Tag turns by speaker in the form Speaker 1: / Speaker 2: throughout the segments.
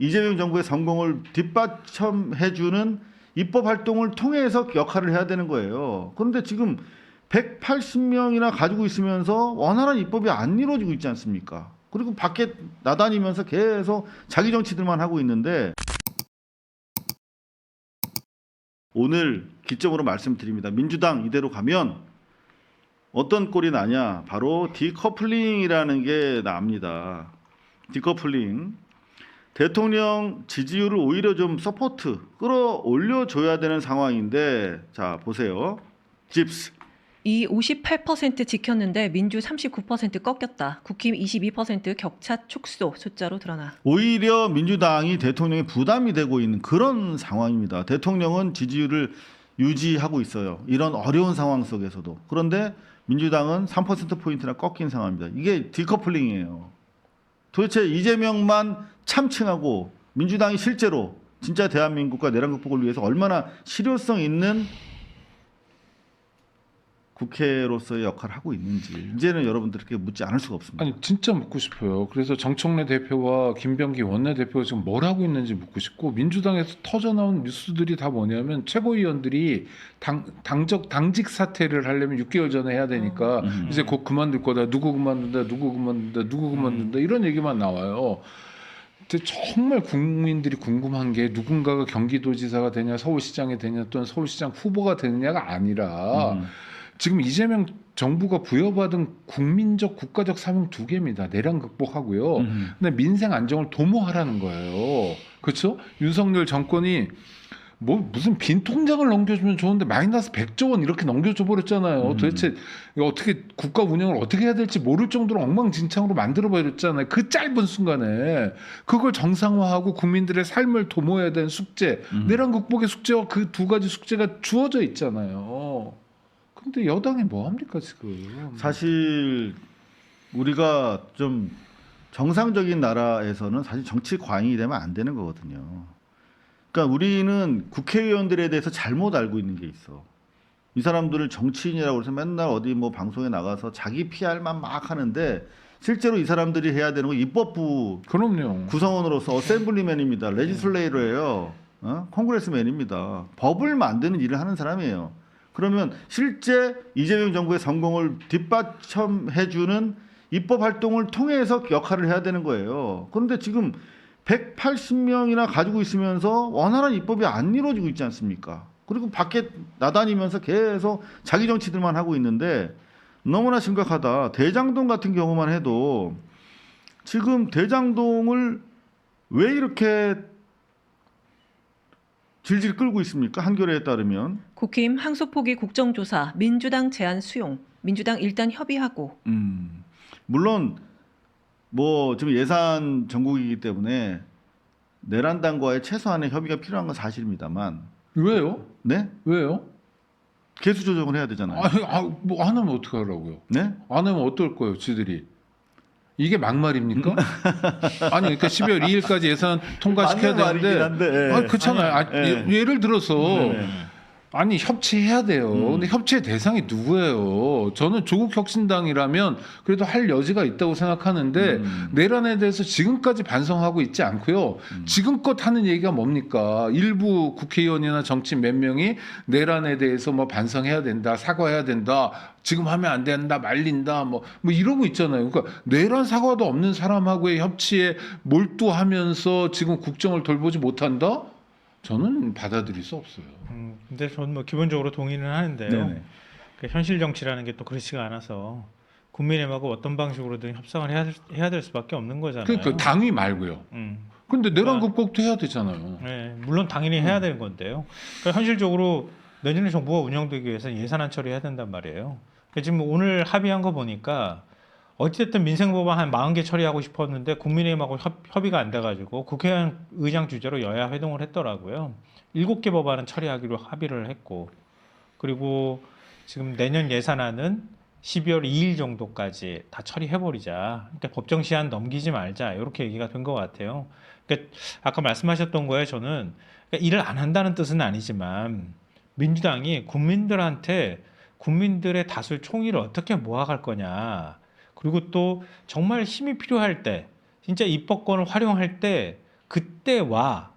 Speaker 1: 이재명 정부의 성공을 뒷받침해주는 입법 활동을 통해서 역할을 해야 되는 거예요. 그런데 지금 180명이나 가지고 있으면서 원활한 입법이 안 이루어지고 있지 않습니까? 그리고 밖에 나다니면서 계속 자기 정치들만 하고 있는데, 오늘 기점으로 말씀드립니다. 민주당 이대로 가면 어떤 꼴이 나냐? 바로 디커플링이라는 게 납니다. 디커플링. 대통령 지지율을 오히려 좀 서포트 끌어올려 줘야 되는 상황인데, 자 보세요. 집스.
Speaker 2: 이 58% 지켰는데 민주 39% 꺾였다. 국힘 22% 격차 축소 숫자로 드러나.
Speaker 1: 오히려 민주당이 대통령에 부담이 되고 있는 그런 상황입니다. 대통령은 지지율을 유지하고 있어요. 이런 어려운 상황 속에서도. 그런데 민주당은 3%포인트나 꺾인 상황입니다. 이게 디커플링이에요. 도대체 이재명만 참칭하고 민주당이 실제로 진짜 대한민국과 내란 극복을 위해서 얼마나 실효성 있는 국회로서의 역할을 하고 있는지 이제는 여러분들께 묻지 않을 수가 없습니다.
Speaker 3: 아니 진짜 묻고 싶어요. 그래서 정청래 대표와 김병기 원내대표가 지금 뭘 하고 있는지 묻고 싶고, 민주당에서 터져나온 뉴스들이 다 뭐냐면 최고위원들이 당직 사퇴를 하려면 6개월 전에 해야 되니까 이제 곧 그만둘 거다. 누구 그만둔다. 누구 그만둔다. 누구 그만둔다. 이런 얘기만 나와요. 근데 정말 국민들이 궁금한 게 누군가가 경기도지사가 되냐, 서울시장이 되냐, 또는 서울시장 후보가 되느냐가 아니라 지금 이재명 정부가 부여받은 국민적 국가적 사명 두 개입니다. 내란 극복하고요. 근데 민생 안정을 도모하라는 거예요. 그렇죠? 윤석열 정권이 뭐 무슨 빈 통장을 넘겨주면 좋은데 마이너스 100조 원 이렇게 넘겨줘 버렸잖아요. 도대체 이거 어떻게 국가 운영을 어떻게 해야 될지 모를 정도로 엉망진창으로 만들어 버렸잖아요. 그 짧은 순간에 그걸 정상화하고 국민들의 삶을 도모해야 되는 숙제, 내란 극복의 숙제와 그 두 가지 숙제가 주어져 있잖아요. 근데 여당이 뭐 합니까 지금?
Speaker 1: 사실 우리가 좀 정상적인 나라에서는 사실 정치 과잉이 되면 안 되는 거거든요. 그러니까 우리는 국회의원들에 대해서 잘못 알고 있는 게 있어. 이 사람들을 정치인이라고 해서 맨날 어디 뭐 방송에 나가서 자기 PR만 막 하는데, 실제로 이 사람들이 해야 되는 건 입법부
Speaker 3: 그럼요.
Speaker 1: 구성원으로서 어셈블리맨입니다. 레지슬레이터예요. 콩그레스맨입니다. 법을 만드는 일을 하는 사람이에요. 그러면 실제 이재명 정부의 성공을 뒷받침해주는 입법 활동을 통해서 역할을 해야 되는 거예요. 그런데 지금 180명이나 가지고 있으면서 원활한 입법이 안 이루어지고 있지 않습니까? 그리고 밖에 나다니면서 계속 자기 정치들만 하고 있는데 너무나 심각하다. 대장동 같은 경우만 해도 지금 대장동을 왜 이렇게 질질 끌고 있습니까? 한겨레에 따르면.
Speaker 2: 국힘 항소포기 국정조사 민주당 제안 수용. 민주당 일단 협의하고.
Speaker 1: 물론 뭐 지금 예산 전국이기 때문에 내란당과의 최소한의 협의가 필요한 건 사실입니다만.
Speaker 3: 왜요?
Speaker 1: 네?
Speaker 3: 왜요?
Speaker 1: 개수 조정을 해야 되잖아요.
Speaker 3: 뭐 안 하면 어떻게 하라고요?
Speaker 1: 네?
Speaker 3: 안 하면 어떨 거예요, 지들이? 이게 막말입니까? 아니, 그러니까 12월 2일까지 예산 통과시켜야 되는데, 그렇잖아요. 예를 들어서
Speaker 1: 네네.
Speaker 3: 아니 협치해야 돼요. 근데 협치의 대상이 누구예요? 저는 조국 혁신당이라면 그래도 할 여지가 있다고 생각하는데 내란에 대해서 지금까지 반성하고 있지 않고요. 지금껏 하는 얘기가 뭡니까? 일부 국회의원이나 정치인 몇 명이 내란에 대해서 뭐 반성해야 된다, 사과해야 된다, 지금 하면 안 된다, 말린다, 뭐 이러고 있잖아요. 그러니까 내란 사과도 없는 사람하고의 협치에 몰두하면서 지금 국정을 돌보지 못한다? 저는 받아들일 수 없어요.
Speaker 4: 근데 저는 뭐 기본적으로 동의는 하는데요.
Speaker 1: 네네.
Speaker 4: 그 현실 정치라는 게 또 그렇지가 않아서 국민의힘하고 어떤 방식으로든 협상을 해야 될 수밖에 없는 거잖아요.
Speaker 3: 그러니까 당위 말고요. 근데 내란 극복도 해야 되잖아요.
Speaker 4: 네, 물론 당연히 해야 되는 건데요. 그러니까 현실적으로 내년에 정부가 운영되기 위해서 예산안 처리해야 된단 말이에요. 그러니까 지금 오늘 합의한 거 보니까 어찌됐든 민생법안 한 40개 처리하고 싶었는데 국민의힘하고 협의가 안 돼가지고 국회의원 의장 주재로 여야 회동을 했더라고요. 7개 법안은 처리하기로 합의를 했고, 그리고 지금 내년 예산안은 12월 2일 정도까지 다 처리해버리자. 그러니까 법정 시한 넘기지 말자. 이렇게 얘기가 된 것 같아요. 그러니까 아까 말씀하셨던 거에 저는 그러니까 일을 안 한다는 뜻은 아니지만 민주당이 국민들한테 국민들의 다수의 총의를 어떻게 모아갈 거냐. 그리고 또 정말 힘이 필요할 때, 진짜 입법권을 활용할 때 그때와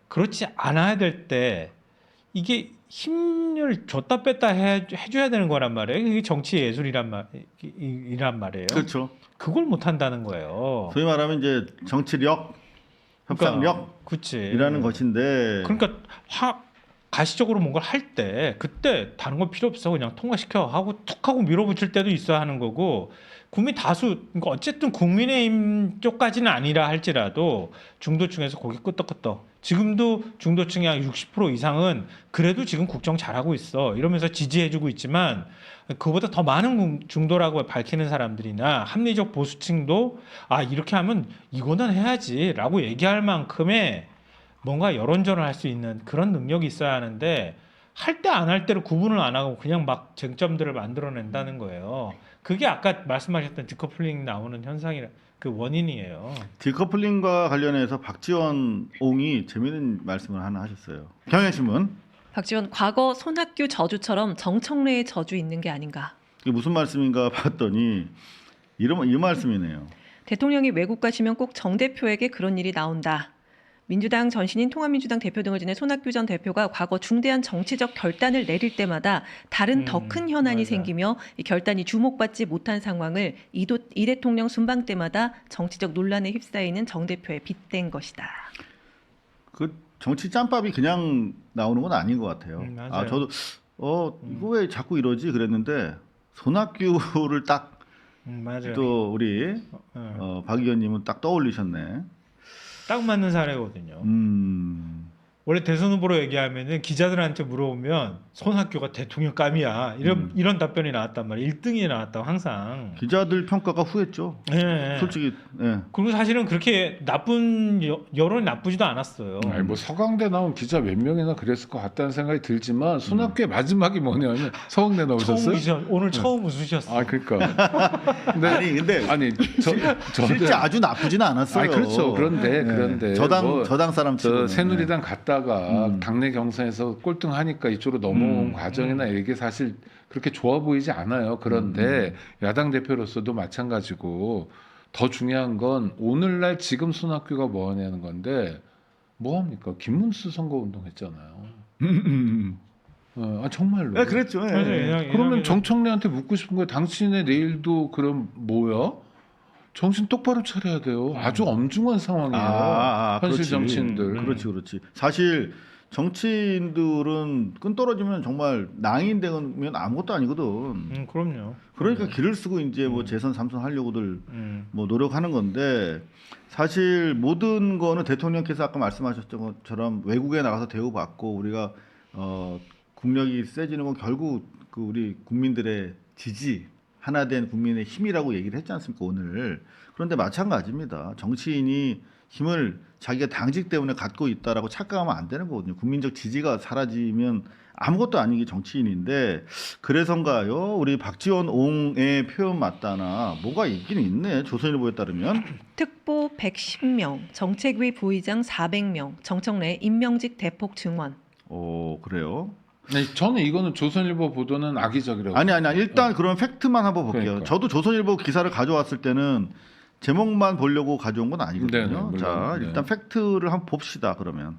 Speaker 4: 그렇지 않아야 될 때 이게 힘을 줬다 뺐다 해줘야 되는 거란 말이에요. 이게 정치 예술이란 말이에요.
Speaker 1: 그렇죠.
Speaker 4: 그걸 못 한다는 거예요.
Speaker 1: 소위 말하면 이제 정치력, 협상력이라는
Speaker 4: 그치.
Speaker 1: 것인데.
Speaker 4: 그러니까 가시적으로 뭔가를 할 때 그때 다른 거 필요 없어 그냥 통과시켜 하고 툭 하고 밀어붙일 때도 있어야 하는 거고 국민 다수 그러니까 어쨌든 국민의힘 쪽까지는 아니라 할지라도 중도층에서 고개 끄덕끄덕 지금도 중도층의 한 60% 이상은 그래도 지금 국정 잘하고 있어 이러면서 지지해주고 있지만 그보다 더 많은 중도라고 밝히는 사람들이나 합리적 보수층도 아 이렇게 하면 이거는 해야지라고 얘기할 만큼의 뭔가 여론전을 할 수 있는 그런 능력이 있어야 하는데 할 때 안 할 때를 구분을 안 하고 그냥 막 쟁점들을 만들어낸다는 거예요. 그게 아까 말씀하셨던 디커플링 나오는 현상이라 그 원인이에요.
Speaker 1: 디커플링과 관련해서 박지원 옹이 재미있는 말씀을 하나 하셨어요. 경향신문.
Speaker 2: 박지원 과거 손학규 저주처럼 정청래의 저주 있는 게 아닌가.
Speaker 1: 이게 무슨 말씀인가 봤더니 이 말씀이네요.
Speaker 2: 대통령이 외국 가시면 꼭 정 대표에게 그런 일이 나온다. 민주당 전신인 통합민주당 대표 등을 지낸 손학규 전 대표가 과거 중대한 정치적 결단을 내릴 때마다 다른 더 큰 현안이
Speaker 4: 맞아요.
Speaker 2: 생기며 이 결단이 주목받지 못한 상황을 이 대통령 순방 때마다 정치적 논란에 휩싸이는 정 대표에 빗댄 것이다.
Speaker 1: 그 정치 짬밥이 그냥 나오는 건 아닌 것 같아요.
Speaker 4: 맞아요.
Speaker 1: 아 저도 이거 왜 자꾸 이러지 그랬는데 손학규를 딱
Speaker 4: 맞아요.
Speaker 1: 또 우리 박 의원님은 딱 떠올리셨네.
Speaker 4: 딱 맞는 사례거든요. 원래 대선 후보로 얘기하면은 기자들한테 물어보면 손학규가 대통령감이야 이런 답변이 나왔단 말이에요. 1등이 나왔다고 항상.
Speaker 1: 기자들 평가가 후했죠.
Speaker 4: 예.
Speaker 1: 솔직히. 예.
Speaker 4: 그리고 사실은 그렇게 나쁜 여론이 나쁘지도 않았어요.
Speaker 3: 아니 뭐 서강대 나온 기자 몇 명이나 그랬을 것 같다는 생각이 들지만 손학규의 마지막이 뭐냐면 서강대 나오셨어요?
Speaker 4: 오늘 처음 웃으셨어요.
Speaker 3: 아 그러니까. 근데
Speaker 1: 아니
Speaker 3: 저는
Speaker 1: 실제 아주 나쁘진 않았어요.
Speaker 3: 아니 그렇죠. 그런데
Speaker 1: 저당 사람
Speaker 3: 저
Speaker 1: 치고는.
Speaker 3: 새누리당 갔다가 당내 경선에서 꼴등하니까 이쪽으로 넘어온 과정이나 이게 사실 그렇게 좋아 보이지 않아요. 그런데 야당 대표로서도 마찬가지고 더 중요한 건 오늘날 지금 손학규가 뭐 하냐는 건데 뭐 합니까? 김문수 선거운동 했잖아요. 정말로.
Speaker 1: 네, 그랬죠. 예.
Speaker 4: 맞아요.
Speaker 3: 그러면 정청래한테 묻고 싶은 거예요. 당신의 내일도 그럼 뭐야? 정신 똑바로 차려야 돼요. 아주 엄중한 상황이에요. 현실
Speaker 1: 그렇지.
Speaker 3: 정치인들.
Speaker 1: 그렇지. 사실 정치인들은 끈 떨어지면 정말 낭인 되면 아무것도 아니거든.
Speaker 4: 그럼요.
Speaker 1: 그러니까 길을 쓰고 이제 뭐 재선 삼선 하려고들 뭐 노력하는 건데 사실 모든 거는 대통령께서 아까 말씀하셨던 것처럼 외국에 나가서 대우받고 우리가 국력이 세지는 건 결국 그 우리 국민들의 지지 하나 된 국민의 힘이라고 얘기를 했지 않습니까 오늘. 그런데 마찬가지입니다. 정치인이 힘을 자기가 당직 때문에 갖고 있다라고 착각하면 안 되는 거거든요. 국민적 지지가 사라지면 아무것도 아닌 게 정치인인데 그래서인가요? 우리 박지원 옹의 표현 맞다나 뭐가 있긴 있네. 조선일보에 따르면.
Speaker 2: 특보 110명, 정책위 부의장 400명, 정청래 임명직 대폭 증원.
Speaker 1: 그래요?
Speaker 3: 네, 저는 이거는 조선일보 보도는 악의적이라고.
Speaker 1: 아니 일단 그런 팩트만 한번 볼게요.
Speaker 3: 그러니까.
Speaker 1: 저도 조선일보 기사를 가져왔을 때는 제목만 보려고 가져온 건 아니거든요.
Speaker 3: 네네,
Speaker 1: 자
Speaker 3: 물론,
Speaker 1: 일단 팩트를 한번 봅시다. 그러면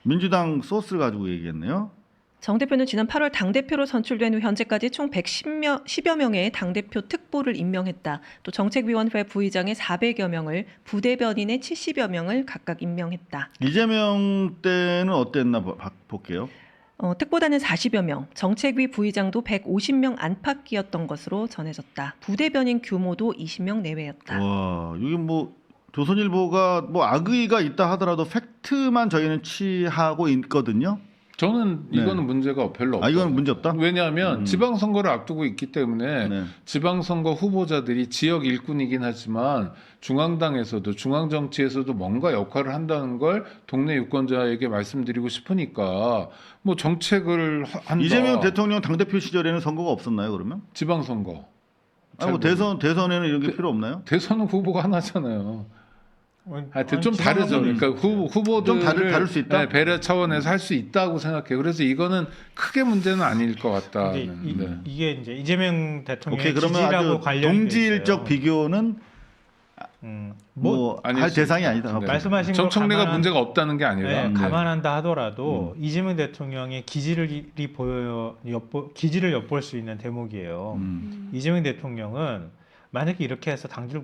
Speaker 1: 민주당 소스를 가지고 얘기했네요.
Speaker 2: 정 대표는 지난 8월 당대표로 선출된 후 현재까지 총 110여 명의 당대표 특보를 임명했다. 또 정책위원회 부의장의 400여 명을 부대변인의 70여 명을 각각 임명했다.
Speaker 1: 이재명 때는 어땠나 볼게요.
Speaker 2: 특보단은 40여 명, 정책위 부의장도 150명 안팎이었던 것으로 전해졌다. 부대변인 규모도 20명 내외였다.
Speaker 1: 와 이게 뭐 조선일보가 뭐 악의가 있다 하더라도 팩트만 저희는 취하고 있거든요.
Speaker 3: 저는 이거는 문제가 별로 없어요.
Speaker 1: 이건 문제 없다.
Speaker 3: 왜냐하면 지방선거를 앞두고 있기 때문에
Speaker 1: 네.
Speaker 3: 지방선거 후보자들이 지역 일꾼이긴 하지만 중앙당에서도 중앙정치에서도 뭔가 역할을 한다는 걸 동네 유권자에게 말씀드리고 싶으니까 뭐 정책을 한다.
Speaker 1: 이재명 대통령 당대표 시절에는 선거가 없었나요? 그러면?
Speaker 3: 지방선거.
Speaker 1: 뭐 대선에는 이런 게 필요 없나요?
Speaker 3: 대선은 후보가 하나잖아요. 하여튼
Speaker 4: 아니,
Speaker 3: 좀 다르죠.
Speaker 4: 지방선거는
Speaker 3: 그러니까 후보들
Speaker 1: 좀 다를 수 있다?
Speaker 3: 네, 배려 차원에서 할 수 있다고 생각해요. 그래서 이거는 크게 문제는 아닐 것 같다.
Speaker 4: 이게 이제 이재명 대통령의
Speaker 1: 오케이 그러면
Speaker 4: 지지라고
Speaker 1: 아주
Speaker 4: 관련이
Speaker 1: 동질적
Speaker 4: 있어요.
Speaker 1: 비교는 뭐
Speaker 3: 아닐
Speaker 1: 할
Speaker 3: 수
Speaker 1: 대상이
Speaker 3: 있죠.
Speaker 1: 아니다.
Speaker 3: 네.
Speaker 4: 말씀하신 거
Speaker 3: 정청래가
Speaker 4: 감안한-
Speaker 3: 문제가 없다는 게 아니라
Speaker 4: 네,
Speaker 1: 네.
Speaker 4: 감안한다 하더라도 이재명 대통령의 기지를 기지를 엿볼 수 있는 대목이에요. 이재명 대통령은 만약에 이렇게 해서 당직을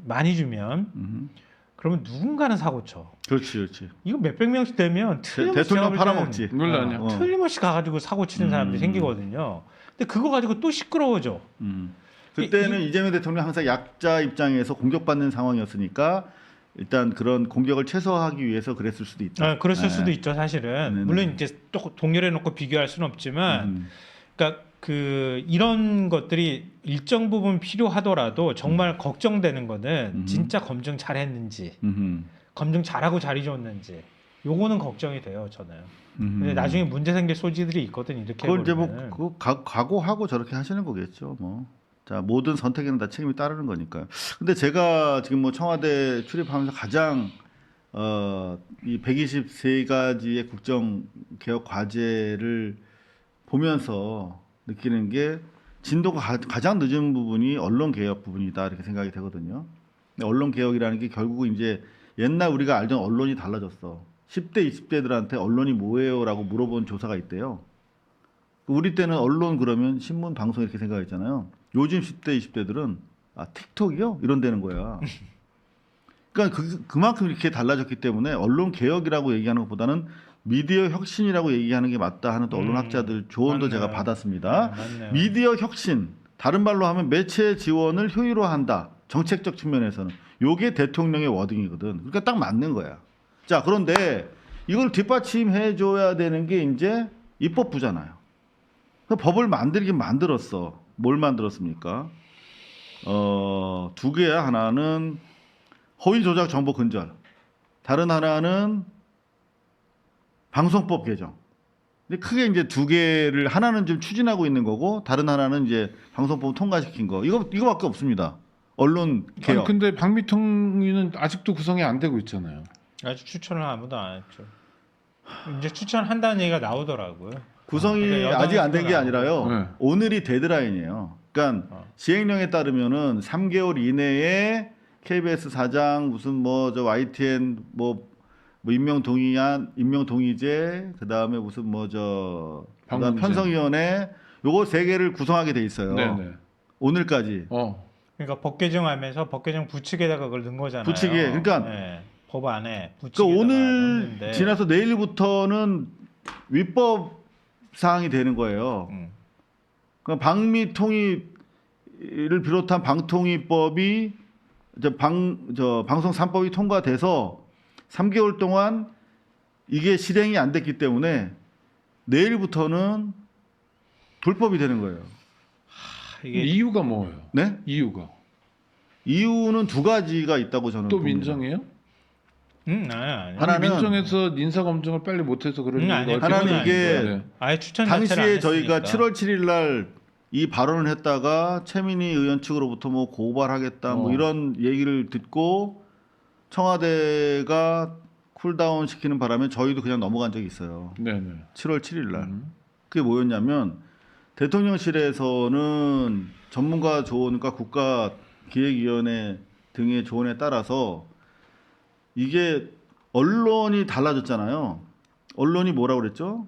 Speaker 4: 많이 주면 그러면 누군가는 사고 쳐.
Speaker 1: 그렇지, 그렇지.
Speaker 4: 이거 몇백 명씩 되면 틀림없이
Speaker 1: 대통령
Speaker 4: 제가 볼 때는
Speaker 1: 팔아먹지.
Speaker 3: 물론요.
Speaker 1: 어.
Speaker 4: 틀림없이 가가지고 사고 치는 사람들이 생기거든요. 근데 그거 가지고 또 시끄러워져.
Speaker 1: 그때는 이재명 대통령 항상 약자 입장에서 공격받는 상황이었으니까 일단 그런 공격을 최소화하기 위해서 그랬을 수도 있다.
Speaker 4: 그랬을
Speaker 1: 네.
Speaker 4: 수도 있죠, 사실은.
Speaker 1: 네네.
Speaker 4: 물론 이제 또 동렬해 놓고 비교할 수는 없지만,
Speaker 1: 음.
Speaker 4: 그러니까 이런 것들이 일정 부분 필요하더라도 정말 걱정되는 거는 진짜 검증 잘했는지, 검증 잘하고 잘 잊었는지, 요거는 걱정이 돼요, 저는. 근데 나중에 문제 생길 소지들이 있거든, 이렇게
Speaker 1: 그걸 이제 뭐
Speaker 4: 해버리면은.
Speaker 1: 그거 각오하고 저렇게 하시는 거겠죠. 뭐. 자, 모든 선택에는 다 책임이 따르는 거니까요. 근데 제가 지금 뭐 청와대 출입하면서 가장 이 123가지의 국정 개혁 과제를 보면서 느끼는 게 진도가 가장 늦은 부분이 언론 개혁 부분이다 이렇게 생각이 되거든요. 근데 언론 개혁이라는 게 결국은 이제 옛날 우리가 알던 언론이 달라졌어. 10대, 20대들한테 언론이 뭐예요라고 물어본 조사가 있대요. 우리 때는 언론 그러면 신문, 방송 이렇게 생각했잖아요. 요즘 10대, 20대들은 틱톡이요? 이런 데는 거야. 그러니까 그만큼 이렇게 달라졌기 때문에 언론 개혁이라고 얘기하는 것보다는 미디어 혁신이라고 얘기하는 게 맞다 하는 또 언론학자들 조언도
Speaker 4: 맞네요.
Speaker 1: 제가 받았습니다.
Speaker 4: 맞네요.
Speaker 1: 미디어 혁신, 다른 말로 하면 매체 지원을 효율화한다. 정책적 측면에서는. 요게 대통령의 워딩이거든. 그러니까 딱 맞는 거야. 자, 그런데 이걸 뒷받침해 줘야 되는 게 이제 입법부잖아요. 법을 만들긴 만들었어. 뭘 만들었습니까? 두 개야. 하나는 허위 조작 정보 근절. 다른 하나는 방송법 개정. 근데 크게 이제 두 개를 하나는 좀 추진하고 있는 거고 다른 하나는 이제 방송법 통과시킨 거. 이거밖에 없습니다. 언론 개혁.
Speaker 3: 아니, 근데 박미통위는 아직도 구성이 안 되고 있잖아요.
Speaker 4: 아직 추천을 아무도 안 했죠. 이제 추천한다는 얘기가 나오더라고요.
Speaker 1: 구성이
Speaker 4: 그러니까
Speaker 1: 아직 안 된 게
Speaker 4: 여당에서도
Speaker 1: 아니라요.
Speaker 3: 네.
Speaker 1: 오늘이 데드라인이에요. 그러니까 시행령에 따르면은 3개월 이내에 KBS 사장 무슨 뭐 저 YTN 뭐 임명 동의제 그다음에 무슨 뭐 저
Speaker 3: 방문제.
Speaker 1: 편성위원회 요거 3개를 구성하게 돼 있어요.
Speaker 3: 네네.
Speaker 1: 오늘까지.
Speaker 4: 그러니까 법 개정하면서 법 개정 부칙에다가 그걸 넣은 거잖아요.
Speaker 1: 부칙에, 그러니까
Speaker 4: 네, 법 안에
Speaker 1: 그
Speaker 4: 부칙에다가
Speaker 1: 오늘
Speaker 4: 넣었는데.
Speaker 1: 지나서 내일부터는 위법 사항이 되는 거예요. 그러니까 방미통위를 비롯한 방통위법이 방송 3법이 통과돼서 3개월 동안 이게 실행이 안 됐기 때문에 내일부터는 불법이 되는 거예요.
Speaker 4: 이게
Speaker 3: 이유가 뭐예요?
Speaker 1: 네?
Speaker 3: 이유가
Speaker 1: 이유는 두 가지가 있다고 저는
Speaker 3: 또
Speaker 1: 봅니다.
Speaker 3: 민정이에요?
Speaker 4: 아니.
Speaker 3: 아니,
Speaker 1: 하나는-
Speaker 3: 민정에서 인사 검증을 빨리 못해서 그런
Speaker 4: 아니,
Speaker 3: 얘기가
Speaker 1: 하나는
Speaker 3: 어쨌든
Speaker 1: 이게
Speaker 3: 아니고요. 네.
Speaker 4: 아예 추천 자체를 안
Speaker 1: 당시에
Speaker 4: 했으니까.
Speaker 1: 저희가 7월 7일 날 이 발언을 했다가 최민희 의원 측으로부터 뭐 고발하겠다 뭐 이런 얘기를 듣고 청와대가 쿨다운 시키는 바람에 저희도 그냥 넘어간 적이 있어요.
Speaker 3: 네네.
Speaker 1: 7월 7일 날. 그게 뭐였냐면 대통령실에서는 전문가 조언과 국가기획위원회 등의 조언에 따라서 이게 언론이 달라졌잖아요. 언론이 뭐라고 그랬죠?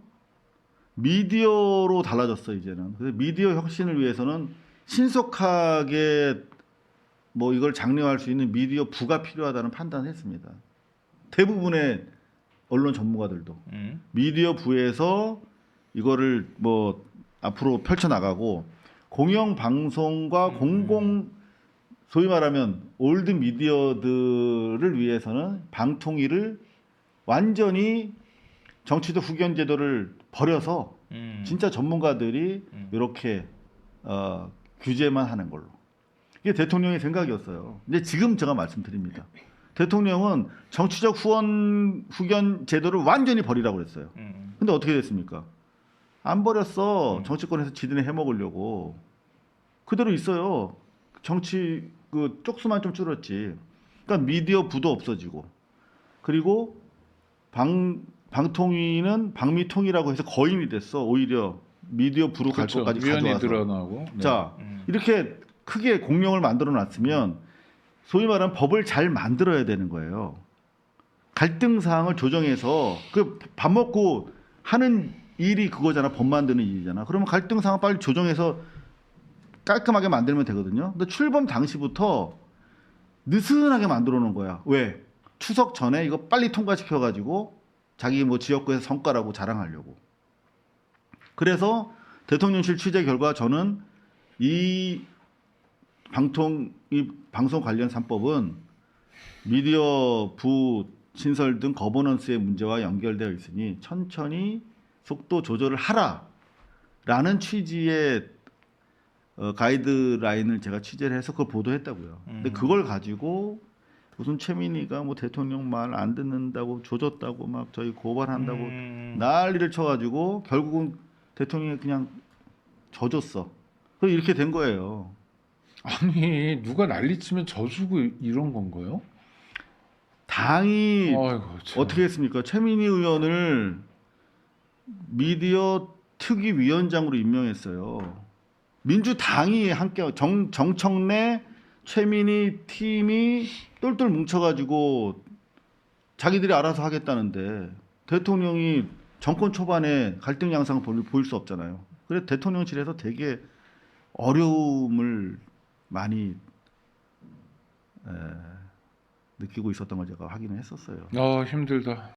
Speaker 1: 미디어로 달라졌어 이제는. 그래서 미디어 혁신을 위해서는 신속하게 뭐 이걸 장려할 수 있는 미디어 부가 필요하다는 판단을 했습니다. 대부분의 언론 전문가들도 미디어 부에서 이거를 뭐 앞으로 펼쳐 나가고 공영 방송과 공공 소위 말하면 올드 미디어들을 위해서는 방통위를 완전히 정치적 후견 제도를 버려서 진짜 전문가들이 이렇게 규제만 하는 걸로. 이게 대통령의 생각이었어요. 근데 지금 제가 말씀드립니다. 대통령은 정치적 후견 제도를 완전히 버리라고 그랬어요. 근데 어떻게 됐습니까? 안 버렸어. 정치권에서 지들이 해먹으려고. 그대로 있어요. 정치 그 쪽수만 좀 줄었지. 그러니까 미디어 부도 없어지고 그리고 방통위는 방미통이라고 해서 거인이 됐어. 오히려 미디어 부로 갈
Speaker 3: 그렇죠.
Speaker 1: 것까지
Speaker 3: 위원이
Speaker 1: 가져와서.
Speaker 3: 늘어나고. 네.
Speaker 1: 자 이렇게 크게 공룡을 만들어 놨으면 소위 말하는 법을 잘 만들어야 되는 거예요. 갈등 사항을 조정해서 그 밥 먹고 하는 일이 그거잖아. 법 만드는 일이잖아. 그러면 갈등 사항 빨리 조정해서 깔끔하게 만들면 되거든요. 근데 출범 당시부터 느슨하게 만들어 놓은 거야. 왜? 추석 전에 이거 빨리 통과시켜 가지고 자기 뭐 지역구에서 성과라고 자랑하려고. 그래서 대통령실 취재 결과 저는 이 방송 관련 3법은 미디어 부 신설 등 거버넌스의 문제와 연결되어 있으니 천천히 속도 조절을 하라라는 취지의 가이드라인을 제가 취재를 해서 그걸 보도했다고요. 근데 그걸 가지고 무슨 최민희가 뭐 대통령 말 안 듣는다고 조졌다고 막 저희 고발한다고 난리를 쳐가지고 결국은 대통령이 그냥 져줬어. 그래서 이렇게 된 거예요.
Speaker 3: 아니 누가 난리치면 져주고 이런 건가요?
Speaker 1: 당이
Speaker 3: 아이고, 참.
Speaker 1: 어떻게 했습니까? 최민희 의원을 미디어 특위위원장으로 임명했어요. 민주당이 함께 정청래 최민희 팀이 똘똘 뭉쳐가지고 자기들이 알아서 하겠다는데 대통령이 정권 초반에 갈등 양상을 보일 수 없잖아요. 그래서 대통령실에서 되게 어려움을 많이 느끼고 있었던 걸 제가 확인을 했었어요.
Speaker 3: 아 힘들다.